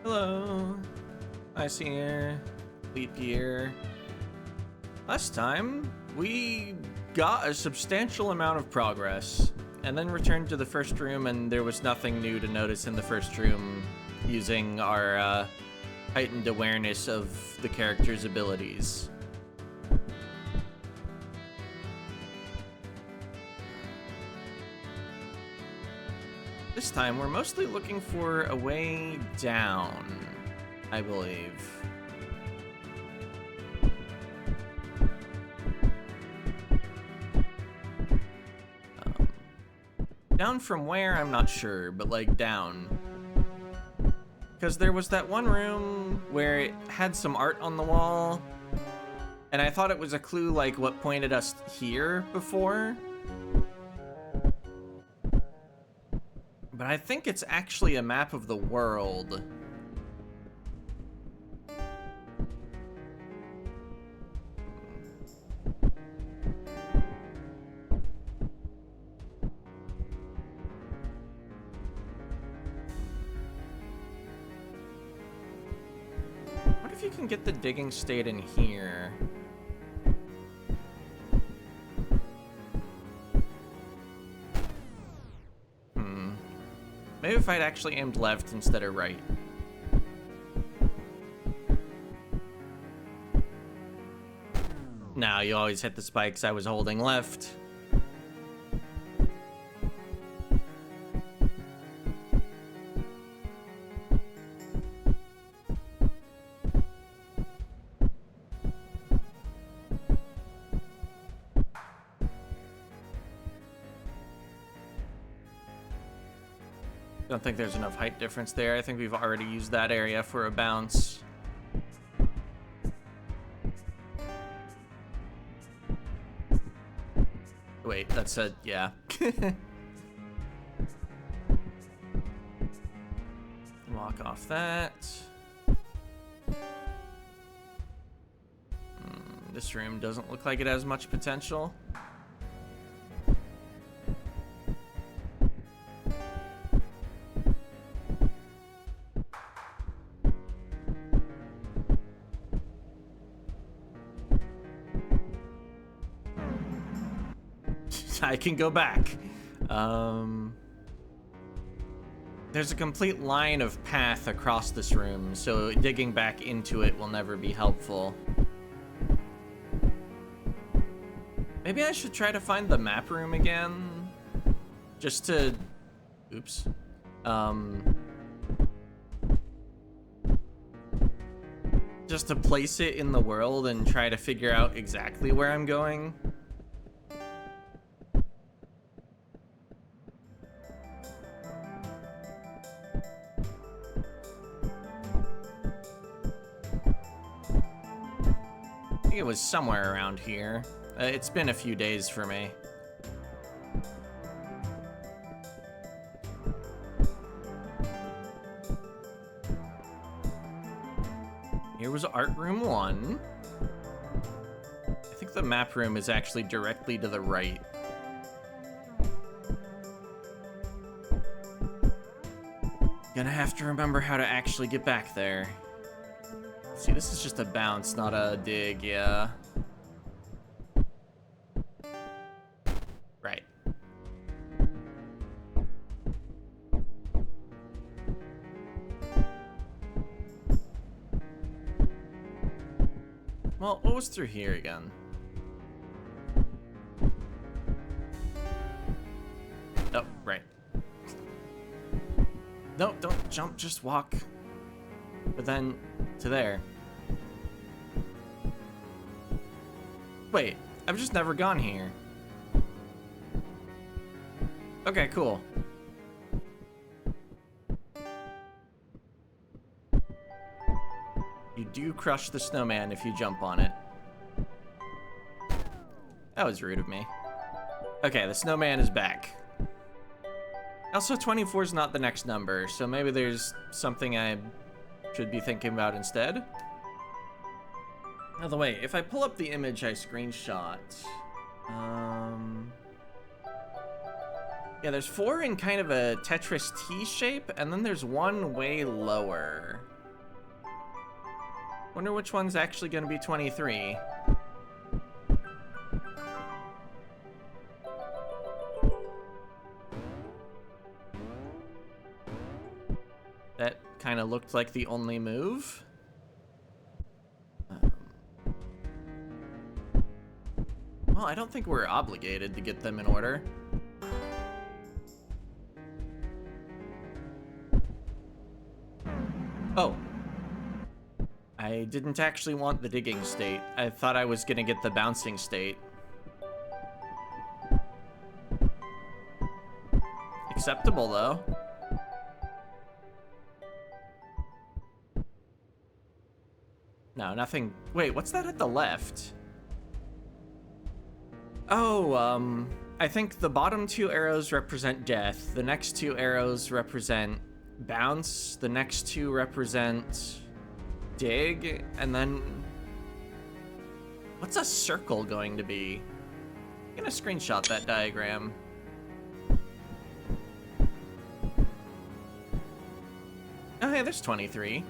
Hello. Nice year. Leap year. Last time, we got a substantial amount of progress, and then returned to the first room, and there was nothing new to notice in the first room using our heightened awareness of the character's abilities. This time, we're mostly looking for a way down, I believe. Down from where, I'm not sure, but like down. Because there was that one room where it had some art on the wall, and I thought it was a clue like what pointed us here before. But I think it's actually a map of the world. What if you can get the digging state in here? Maybe if I'd actually aimed left instead of right. No, you always hit the spikes. I was holding left. Don't think there's enough height difference there. I think we've already used that area for a bounce. Wait, that's a, yeah. Walk off that. This room doesn't look like it has much potential. I can go back. There's a complete line of path across this room, so digging back into it will never be helpful. Maybe I should try to find the map room again, just to, oops. Just to place it in the world and try to figure out exactly where I'm going. It was somewhere around here. It's been a few days for me. Here was art room 1. I think the map room is actually directly to the right. Gonna have to remember how to actually get back there. See, this is just a bounce, not a dig, yeah. Right. Well, what was through here again? Oh, right. No, don't jump, just walk. But then, to there. Wait, I've just never gone here. Okay, cool. You do crush the snowman if you jump on it. That was rude of me. Okay, the snowman is back. Also, 24 is not the next number, so maybe there's something I should be thinking about instead. By the way, if I pull up the image I screenshot, yeah, there's 4 in kind of a Tetris T shape, and then there's one way lower. Wonder which one's actually gonna be 23. That kind of looked like the only move. Well, I don't think we're obligated to get them in order. Oh. I didn't actually want the digging state. I thought I was gonna get the bouncing state. Acceptable, though. No, nothing. Wait, what's that at the left? Oh, I think the bottom two arrows represent death. The next two arrows represent bounce. The next two represent dig. And then... what's a circle going to be? I'm gonna screenshot that diagram. Oh, hey, there's 23.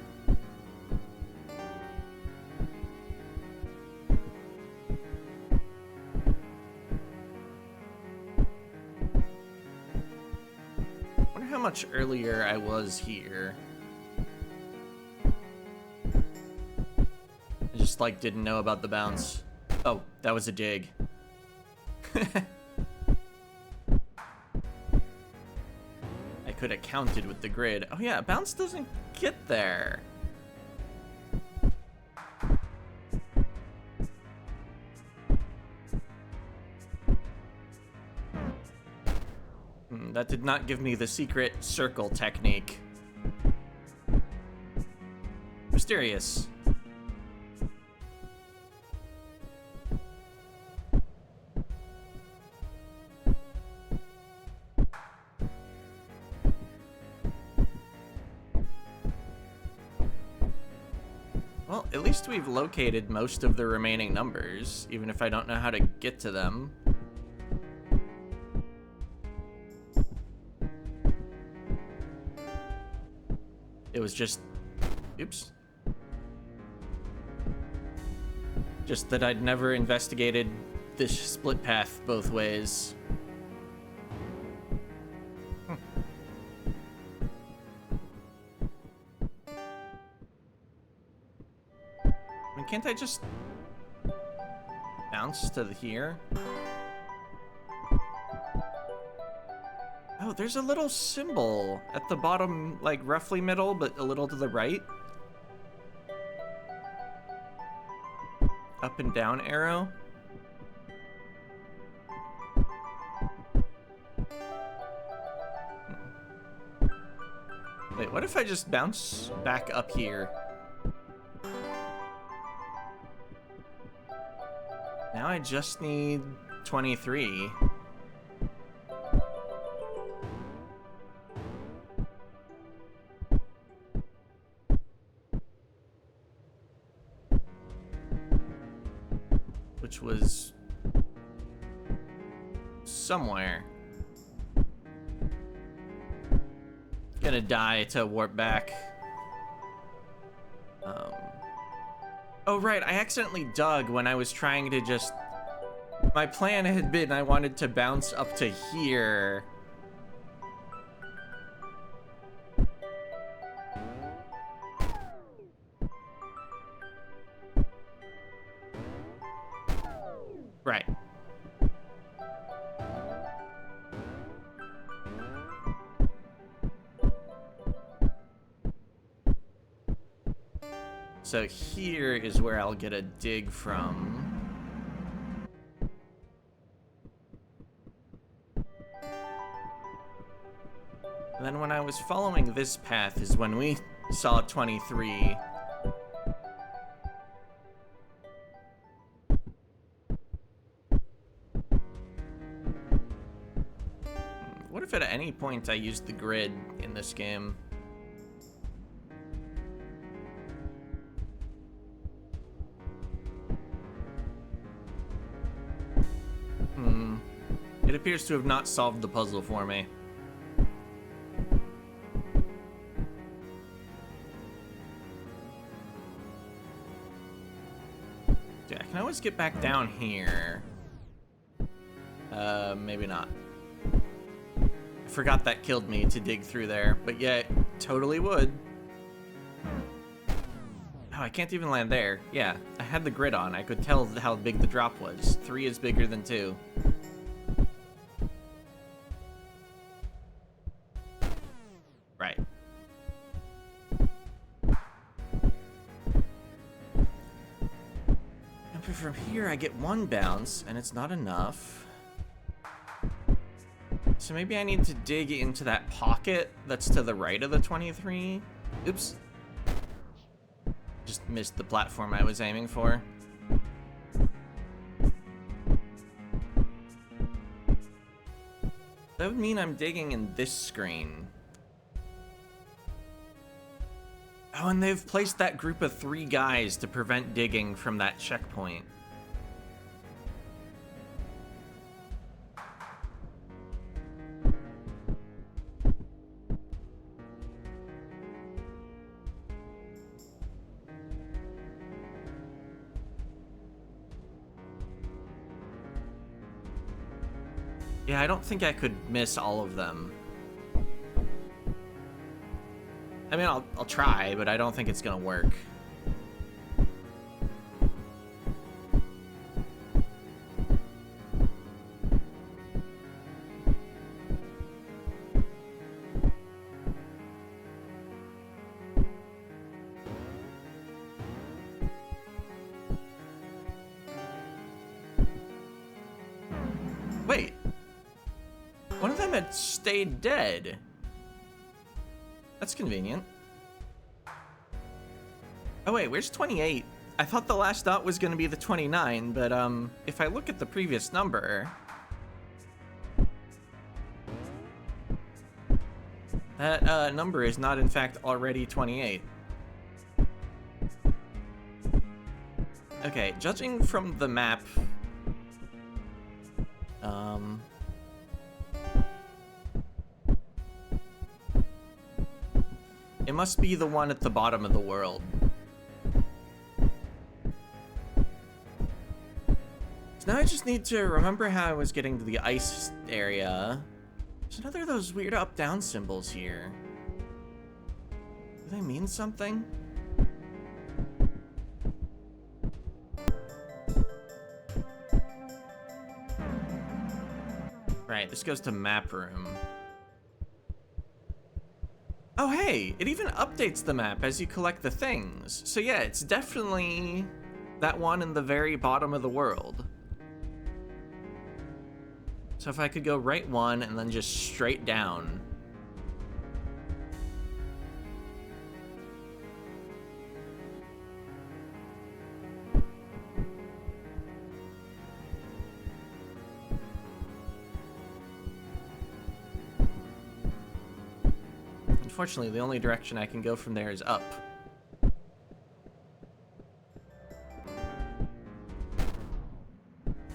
How much earlier I was here. I just like didn't know about the bounce. Oh, that was a dig. I could have counted with the grid. Oh yeah, bounce doesn't get there. That did not give me the secret circle technique. Mysterious. Well, at least we've located most of the remaining numbers, even if I don't know how to get to them. It was just... oops. Just that I'd never investigated this split path both ways. I mean, can't I just bounce to here? Oh, there's a little symbol at the bottom, like roughly middle, but a little to the right. Up and down arrow. Wait, what if I just bounce back up here? Now I just need 23. Which was somewhere. Gonna die to warp back. Oh right, I accidentally dug when I was trying to just... my plan had been I wanted to bounce up to here. Right. So here is where I'll get a dig from. And then when I was following this path is when we saw 23. What if at any point I used the grid in this game? It appears to have not solved the puzzle for me. Yeah, I can always get back down here. Maybe not. I forgot that killed me to dig through there, but yeah, it totally would. Oh, I can't even land there. Yeah, I had the grid on. I could tell how big the drop was. 3 is bigger than 2. Right. And from here, I get 1 bounce, and it's not enough. So maybe I need to dig into that pocket that's to the right of the 23. Oops. Just missed the platform I was aiming for. That would mean I'm digging in this screen. Oh, and they've placed that group of 3 guys to prevent digging from that checkpoint. Yeah, I don't think I could miss all of them. I mean, I'll try, but I don't think it's gonna work. Wait. One of them had stayed dead. That's convenient. Oh wait, where's 28? I thought the last dot was gonna be the 29, but if I look at the previous number, that number is not in fact already 28. Okay, judging from the map, it must be the one at the bottom of the world. So now I just need to remember how I was getting to the ice area. There's another of those weird up-down symbols here. Do they mean something? Right, this goes to map room. Oh hey, it even updates the map as you collect the things. So yeah, it's definitely that one in the very bottom of the world. So if I could go right 1 and then just straight down. Unfortunately, the only direction I can go from there is up.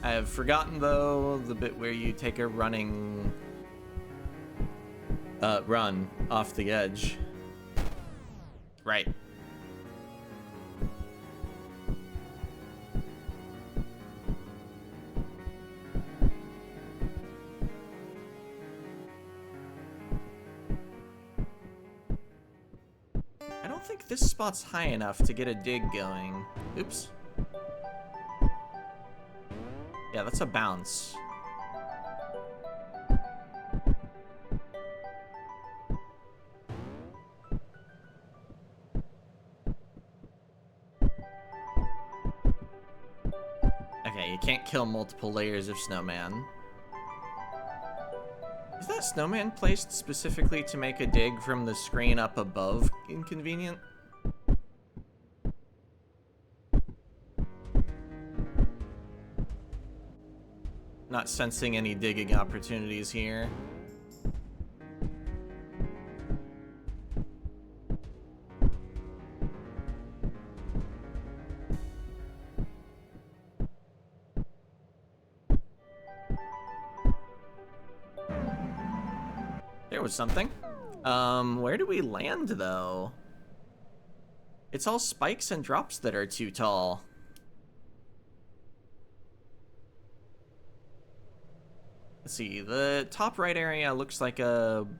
I have forgotten, though, the bit where you take a running run off the edge. Right. I don't think this spot's high enough to get a dig going. Oops. Yeah, that's a bounce. Okay, you can't kill multiple layers of snowman. Is that snowman placed specifically to make a dig from the screen up above inconvenient? Not sensing any digging opportunities here. There was something. Where do we land, though? It's all spikes and drops that are too tall. Let's see, the top right area looks like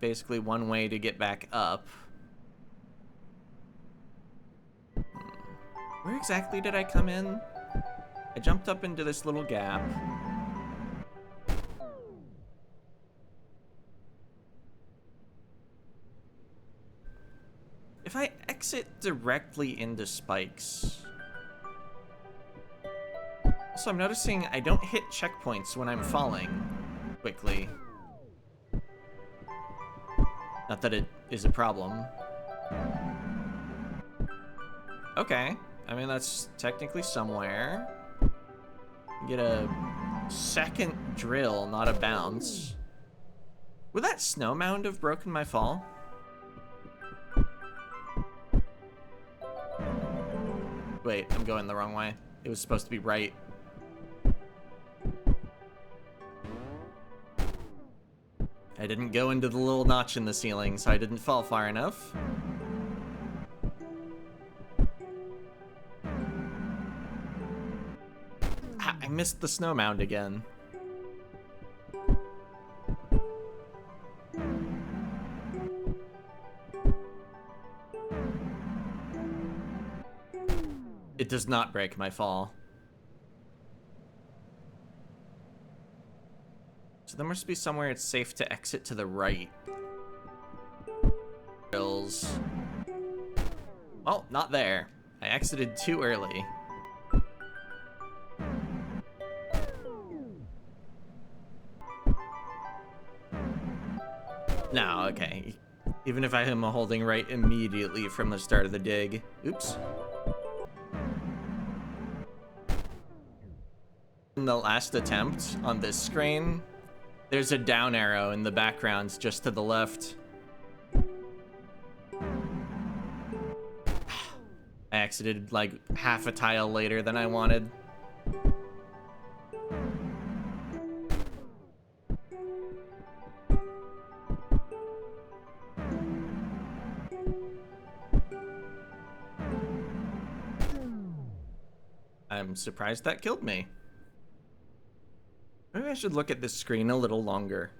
basically one way to get back up. Where exactly did I come in? I jumped up into this little gap. If I exit directly into spikes... So I'm noticing I don't hit checkpoints when I'm falling quickly. Not that it is a problem. Okay. I mean, that's technically somewhere. Get a second drill, not a bounce. Would that snow mound have broken my fall? Wait, I'm going the wrong way. It was supposed to be right. I didn't go into the little notch in the ceiling, so I didn't fall far enough. Ah, I missed the snow mound again. It does not break my fall. So there must be somewhere it's safe to exit to the right. Drills. Well, not there. I exited too early. No, okay. Even if I am holding right immediately from the start of the dig. Oops. In the last attempt on this screen, there's a down arrow in the background just to the left. I exited like half a tile later than I wanted. I'm surprised that killed me. Maybe I should look at this screen a little longer.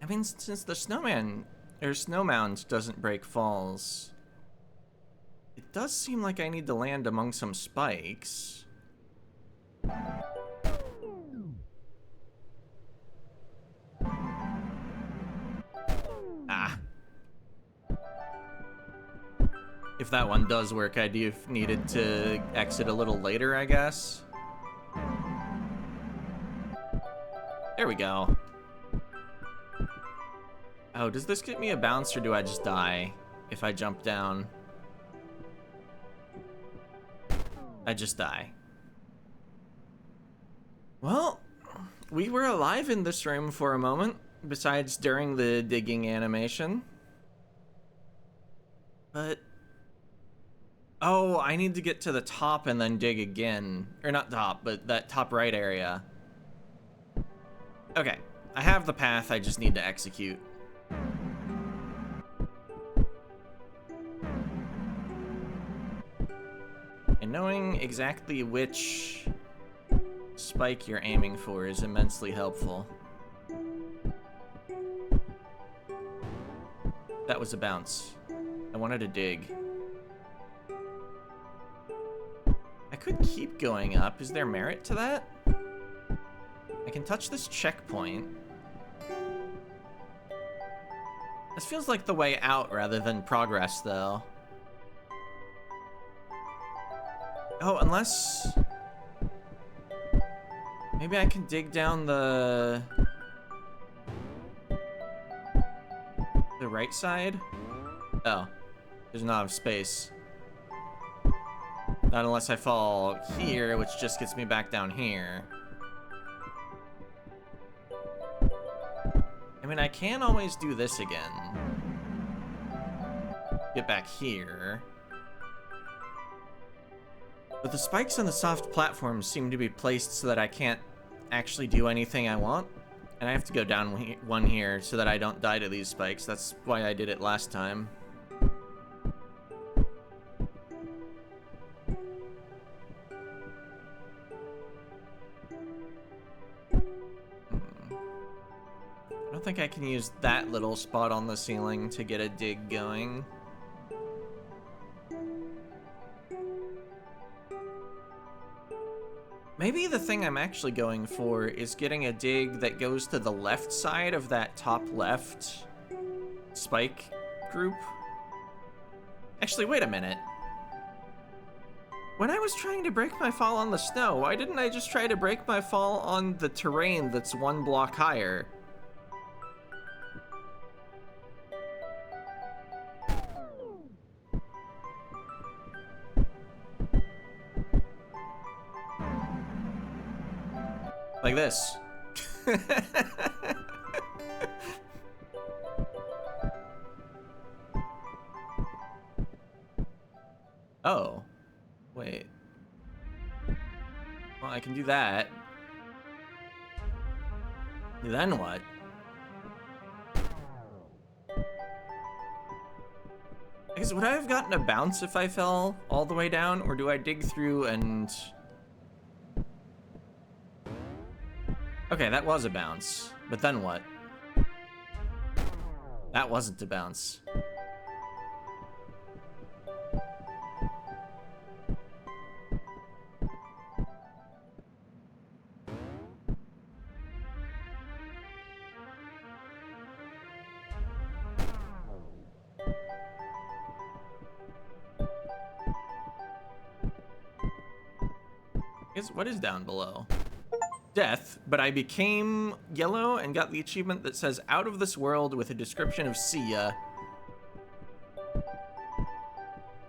I mean, since the snow mound doesn't break falls, it does seem like I need to land among some spikes. Ah. If that one does work, I'd have needed to exit a little later, I guess. There we go. Oh, does this get me a bounce or do I just die if I jump down? I just die. Well, we were alive in this room for a moment, besides during the digging animation. But... oh, I need to get to the top and then dig again. Or not top, but that top right area. Okay, I have the path, I just need to execute. And knowing exactly which spike you're aiming for is immensely helpful. That was a bounce. I wanted to dig. I could keep going up. Is there merit to that? I can touch this checkpoint. This feels like the way out rather than progress, though. Oh, unless... maybe I can dig down the right side? Oh, there's not enough space. Not unless I fall here, which just gets me back down here. I mean, I can always do this again. Get back here. But the spikes on the soft platforms seem to be placed so that I can't actually do anything I want. And I have to go down one here so that I don't die to these spikes. That's why I did it last time. I don't think I can use that little spot on the ceiling to get a dig going. Maybe the thing I'm actually going for is getting a dig that goes to the left side of that top left spike group. Actually, wait a minute. When I was trying to break my fall on the snow, why didn't I just try to break my fall on the terrain that's one block higher? Like this. Oh. Wait. Well, I can do that. Then what? I guess, would I have gotten a bounce if I fell all the way down, or do I dig through and... Okay, that was a bounce, but then what? That wasn't a bounce. What is down below? Death, but I became yellow and got the achievement that says out of this world with a description of see ya.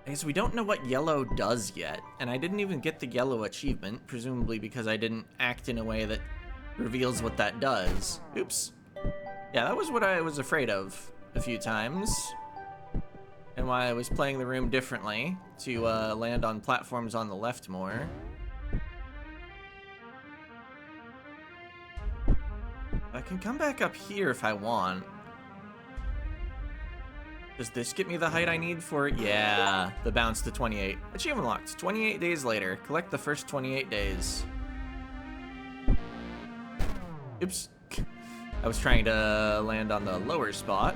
I guess we don't know what yellow does yet, and I didn't even get the yellow achievement, presumably because I didn't act in a way that reveals what that does. Oops. Yeah, that was what I was afraid of a few times, and why I was playing the room differently to land on platforms on the left more. I can come back up here if I want. Does this get me the height I need for it? Yeah, the bounce to 28. Achievement locked. 28 days later. Collect the first 28 days. Oops. I was trying to land on the lower spot.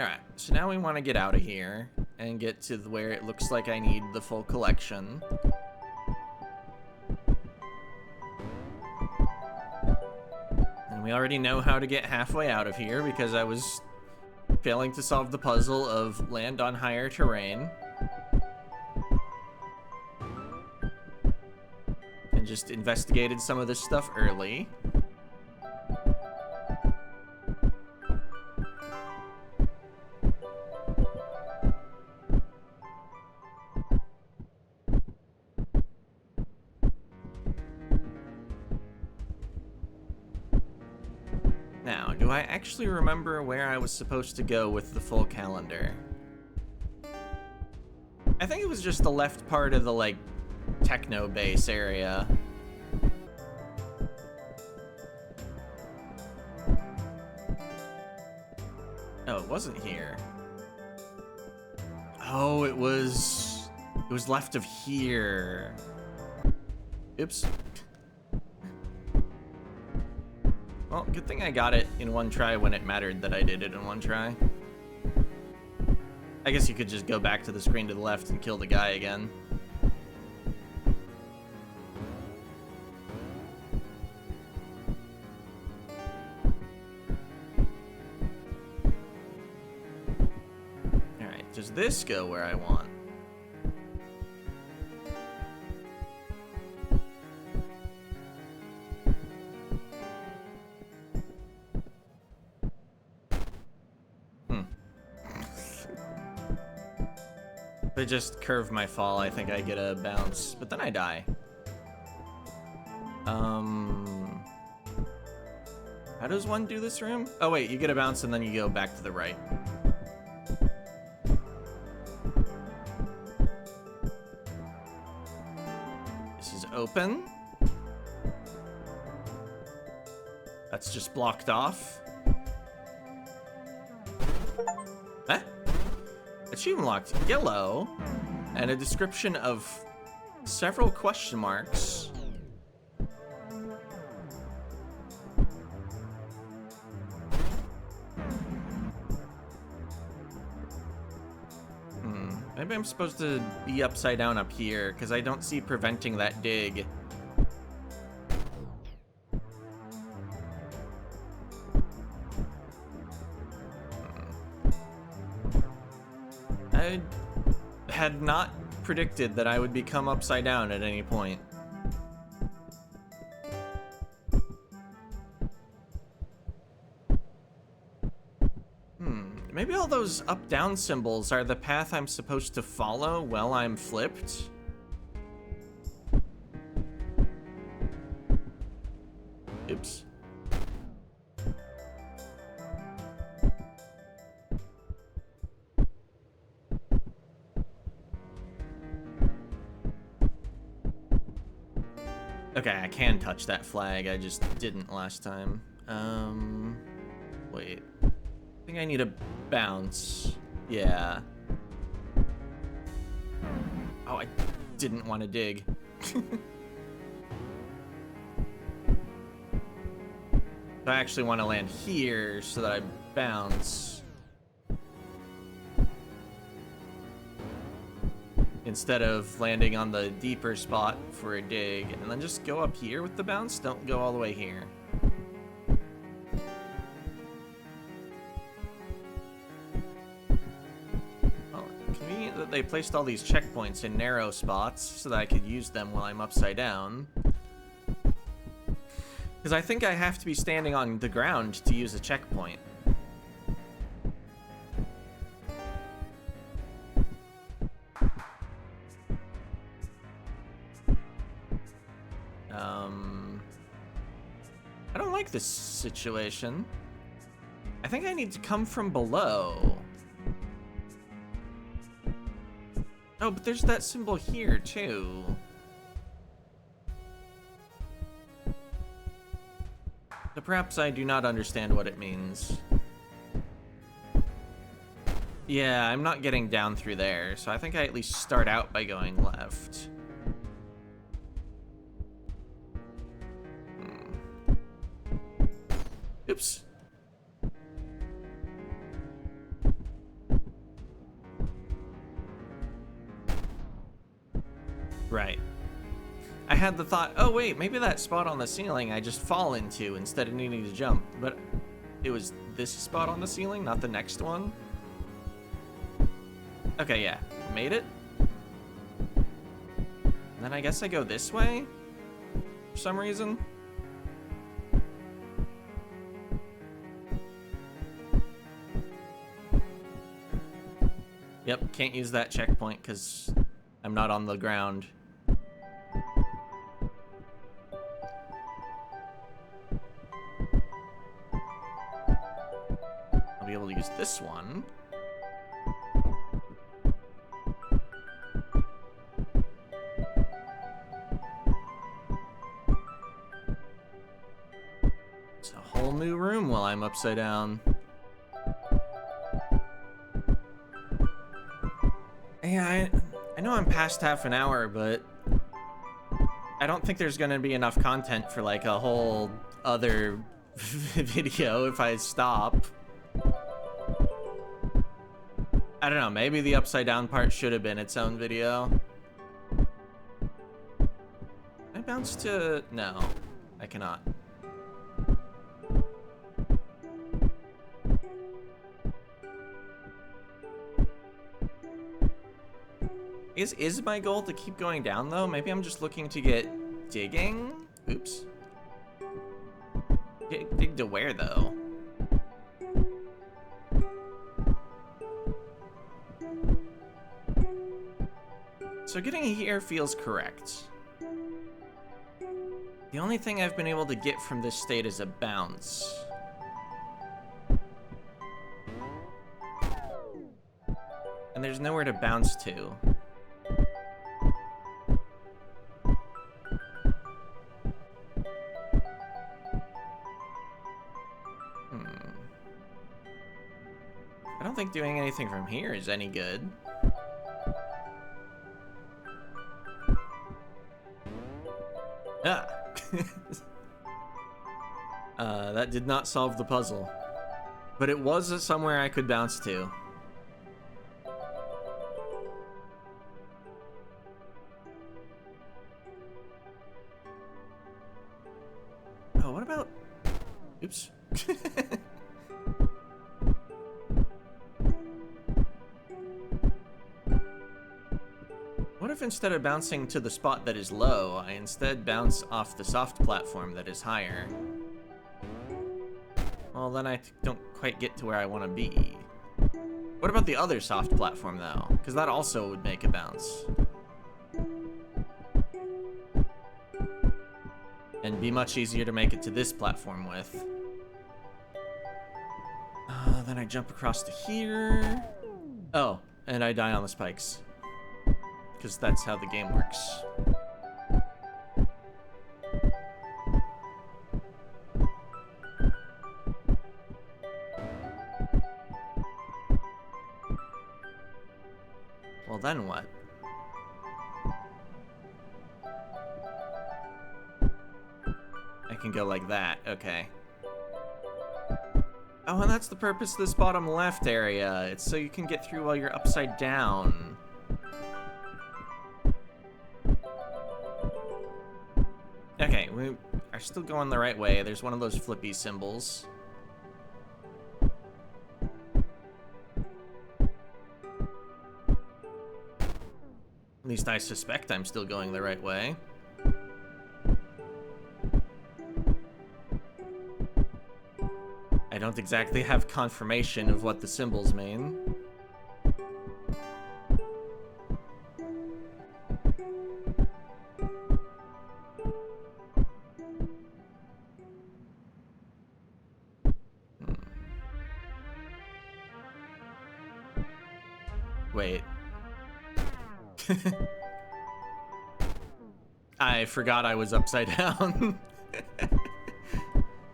Alright, so now we want to get out of here and get to where it looks like I need the full collection. And we already know how to get halfway out of here because I was failing to solve the puzzle of land on higher terrain. And just investigated some of this stuff early. Now, do I actually remember where I was supposed to go with the full calendar? I think it was just the left part of the, like, techno base area. Oh, it wasn't here. Oh, it was left of here. Oops. Well, good thing I got it in one try when it mattered that I did it in one try. I guess you could just go back to the screen to the left and kill the guy again. Alright, does this go where I want? If I just curve my fall, I think I get a bounce, but then I die. How does one do this room? Oh wait, you get a bounce and then you go back to the right. open. That's just blocked off. Huh? Achievement locked. Yellow. And a description of several question marks. Maybe I'm supposed to be upside down up here, because I don't see preventing that dig. I had not predicted that I would become upside down at any point. Maybe all those up-down symbols are the path I'm supposed to follow while I'm flipped? Oops. Okay, I can touch that flag, I just didn't last time. Wait. I think I need a bounce. Yeah. Oh, I didn't want to dig. I actually want to land here so that I bounce. Instead of landing on the deeper spot for a dig. And then just go up here with the bounce. Don't go all the way here. They placed all these checkpoints in narrow spots so that I could use them while I'm upside down. Because I think I have to be standing on the ground to use a checkpoint. I don't like this situation. I think I need to come from below. Oh, but there's that symbol here, too. So perhaps I do not understand what it means. Yeah, I'm not getting down through there, so I think I at least start out by going left. Oops. Right. I had the thought, oh wait, maybe that spot on the ceiling I just fall into instead of needing to jump. But it was this spot on the ceiling, not the next one. Okay, yeah. Made it. And then I guess I go this way? For some reason. Yep, can't use that checkpoint because I'm not on the ground. I'll be able to use this one. It's a whole new room while I'm upside down. Yeah, I know I'm past half an hour, but I don't think there's gonna be enough content for like a whole other video if I stop. I don't know, maybe the upside down part should have been its own video. Can I bounce to... No, I cannot. Is my goal to keep going down though? Maybe I'm just looking to get digging? Oops. Dig to where though? So getting here feels correct. The only thing I've been able to get from this state is a bounce. And there's nowhere to bounce to. I don't think doing anything from here is any good. Ah! That did not solve the puzzle. But it was somewhere I could bounce to. Oh, what about... Oops. What if instead of bouncing to the spot that is low, I instead bounce off the soft platform that is higher? Well, then I don't quite get to where I want to be. What about the other soft platform, though? Because that also would make a bounce. And be much easier to make it to this platform with. Then I jump across to here. Oh, and I die on the spikes. Because that's how the game works. Well, then what? I can go like that, okay. Oh, and that's the purpose of this bottom left area. It's so you can get through while you're upside down. Okay, we are still going the right way. There's one of those flippy symbols. At least I suspect I'm still going the right way. I don't exactly have confirmation of what the symbols mean. Wait. I forgot I was upside down.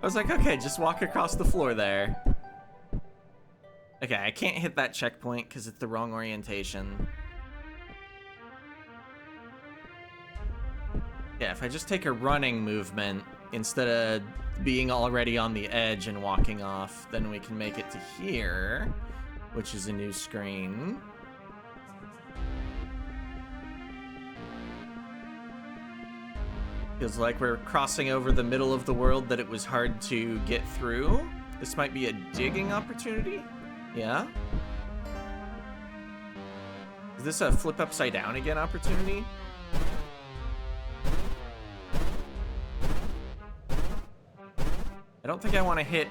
I was like, okay, just walk across the floor there. Okay, I can't hit that checkpoint because it's the wrong orientation. Yeah, if I just take a running movement instead of being already on the edge and walking off, then we can make it to here, which is a new screen. Feels like we're crossing over the middle of the world that it was hard to get through. This might be a digging opportunity? Yeah? Is this a flip upside down again opportunity? I don't think I want to hit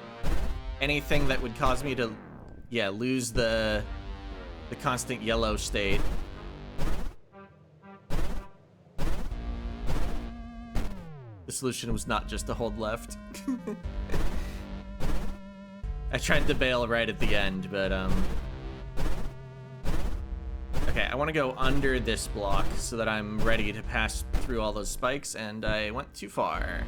anything that would cause me to, yeah, lose the constant yellow state. The solution was not just to hold left. I tried to bail right at the end, but okay, I want to go under this block so that I'm ready to pass through all those spikes, and I went too far.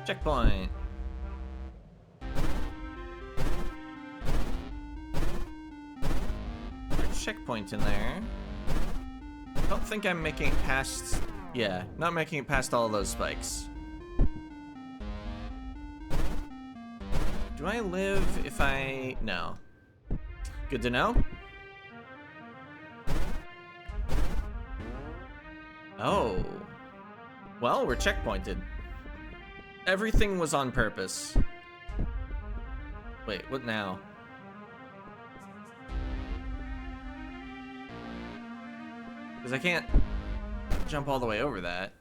Checkpoint. Checkpoint in there. I don't think I'm making it past... Yeah, not making it past all those spikes. Do I live if I... No. Good to know. Oh. Well, we're checkpointed. Everything was on purpose. Wait, what now? Because I can't jump all the way over that.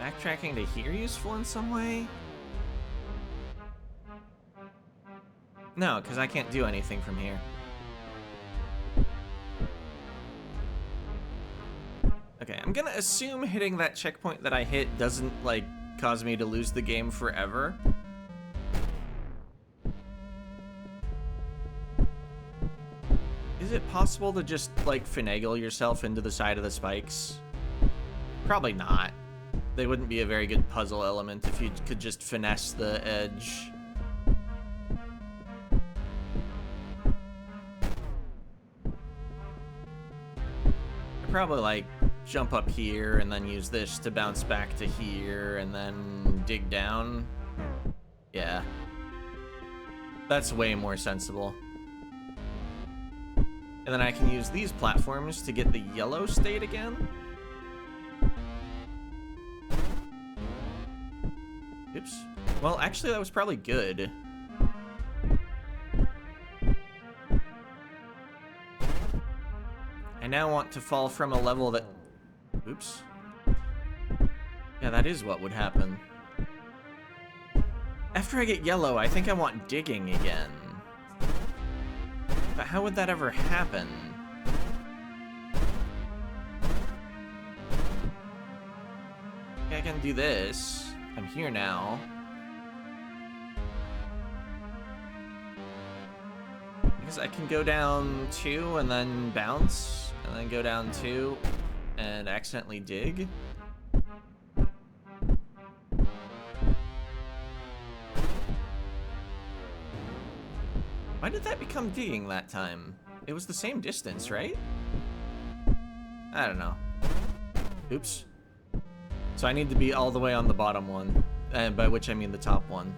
Backtracking to here useful in some way? No, because I can't do anything from here. Okay, I'm gonna assume hitting that checkpoint that I hit doesn't, like, cause me to lose the game forever. Is it possible to just, like, finagle yourself into the side of the spikes? Probably not. They wouldn't be a very good puzzle element if you could just finesse the edge. I'd probably, like, jump up here and then use this to bounce back to here and then dig down. Yeah. That's way more sensible. And then I can use these platforms to get the yellow state again. Oops. Well, actually, that was probably good. I now want to fall from a level that... Oops. Yeah, that is what would happen. After I get yellow, I think I want digging again. But how would that ever happen? Okay, I can do this. I'm here now. Because I can go down 2 and then bounce, and then go down 2 and accidentally dig. Why did that become digging that time? It was the same distance, right? I don't know. Oops. So I need to be all the way on the bottom one, and by which I mean the top one.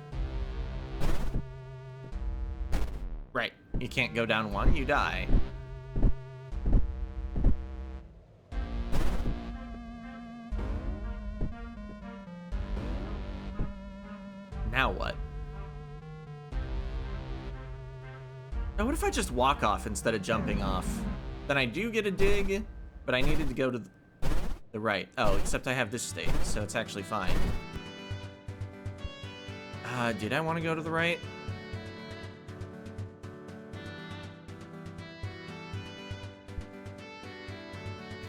Right. You can't go down 1, you die. Now what? Now what if I just walk off instead of jumping off? Then I do get a dig, but I needed to go to the right. Oh, except I have this state, so it's actually fine. Did I want to go to the right?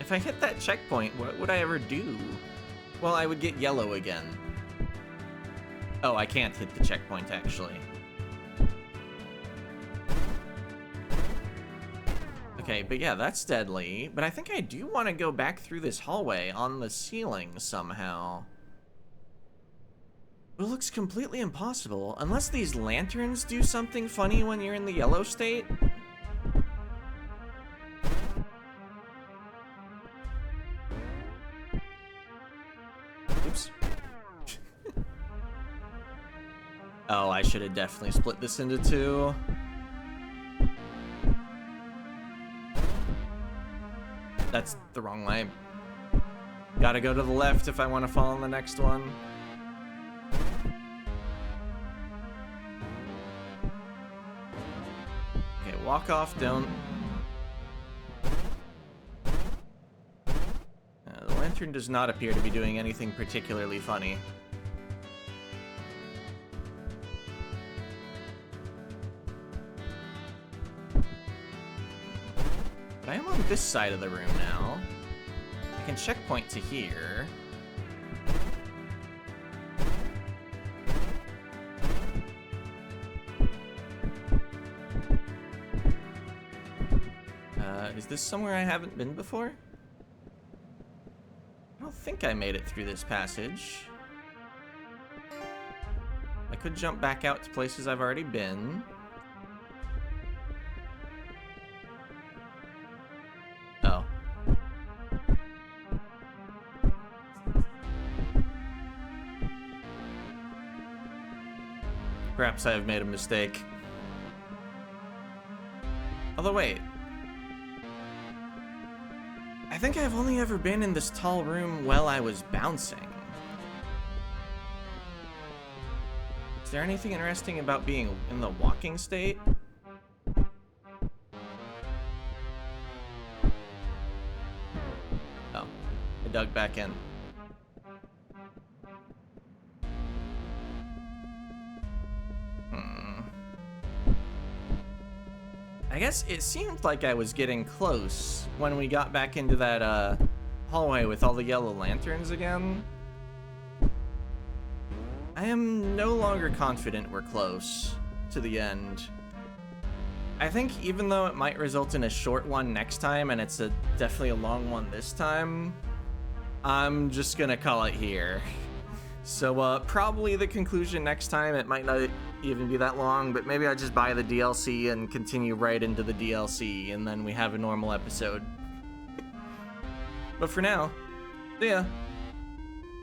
If I hit that checkpoint, what would I ever do? Well, I would get yellow again. Oh, I can't hit the checkpoint, actually. Okay, but yeah, that's deadly. But I think I do want to go back through this hallway on the ceiling somehow. It looks completely impossible, unless these lanterns do something funny when you're in the yellow state. Oops. Oh, I should have definitely split this into 2. That's the wrong way. Gotta go to the left if I want to fall on the next one. Okay, walk off, don't. The lantern does not appear to be doing anything particularly funny. But I am on this side of the room now. I can checkpoint to here. Is this somewhere I haven't been before? I don't think I made it through this passage. I could jump back out to places I've already been. Oh. Perhaps I have made a mistake. Although wait. I think I've only ever been in this tall room while I was bouncing. Is there anything interesting about being in the walking state? Oh, I dug back in. I guess it seemed like I was getting close when we got back into that hallway with all the yellow lanterns again. I am no longer confident we're close to the end. I think even though it might result in a short one next time, and it's definitely a long one this time, I'm just gonna call it here. So probably the conclusion next time. It might not even be that long, but maybe I just buy the DLC and continue right into the DLC, and then we have a normal episode. But for now, see ya.